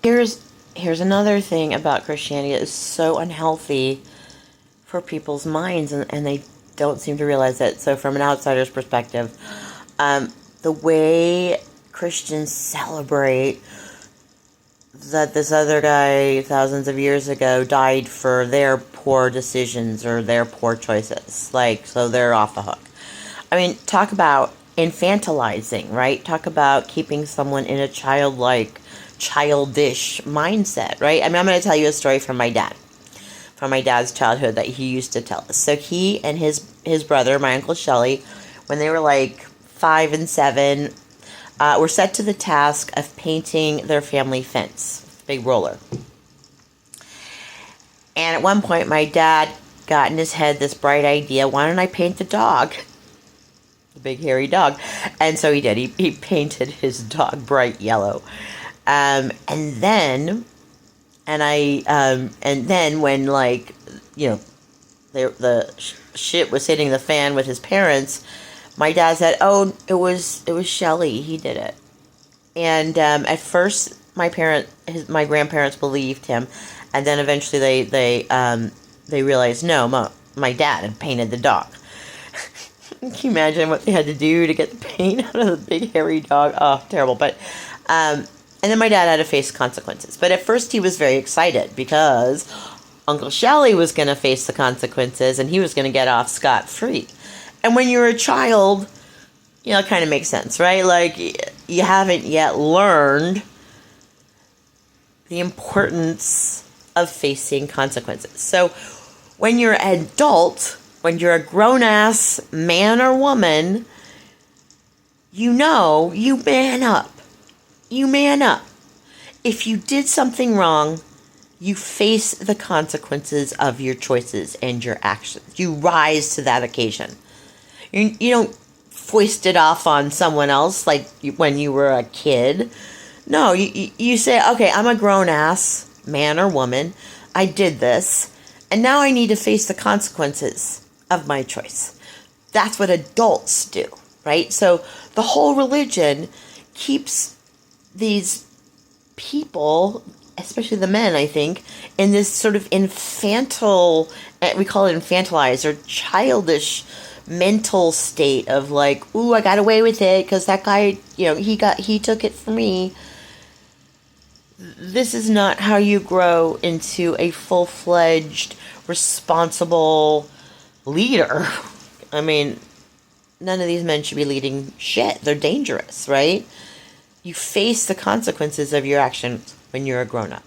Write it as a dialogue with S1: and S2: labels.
S1: Here's another thing about Christianity that is so unhealthy for people's minds, and they don't seem to realize it. So from an outsider's perspective, the way Christians celebrate that this other guy thousands of years ago died for their poor decisions or their poor choices, like, so they're off the hook. I mean, talk about infantilizing, right? Talk about keeping someone in a childish mindset, right? I mean, I'm going to tell you a story from my dad's childhood that he used to tell us. So he and his brother, my Uncle Shelley, when they were like 5 and 7, were set to the task of painting their family fence, big roller. And at one point, my dad got in his head this bright idea: why don't I paint the dog? The big hairy dog. And so he did. He painted his dog bright yellow. And then when, like, you know, the shit was hitting the fan with his parents, my dad said, "Oh, it was Shelley. He did it." And at first, my grandparents believed him, and then eventually they realized, no, my dad had painted the dog. Can you imagine what they had to do to get the paint out of the big hairy dog? Oh, terrible. But and then my dad had to face consequences. But at first, he was very excited because Uncle Shelley was going to face the consequences, and he was going to get off scot-free. And when you're a child, you know, it kind of makes sense, right? Like, you haven't yet learned the importance of facing consequences. So when you're an adult, when you're a grown-ass man or woman, you know, you man up. You man up. If you did something wrong, you face the consequences of your choices and your actions. You rise to that occasion. You don't foist it off on someone else like when you were a kid. No, you say, okay, I'm a grown-ass man or woman. I did this, and now I need to face the consequences of my choice. That's what adults do, right? So the whole religion keeps these people, especially the men, I think, in this sort of infantile, we call it infantilized or childish mental state of like, ooh, I got away with it because that guy, you know, he took it for me. This is not how you grow into a full-fledged, responsible leader. I mean, none of these men should be leading shit. They're dangerous, right? You face the consequences of your actions when you're a grown-up.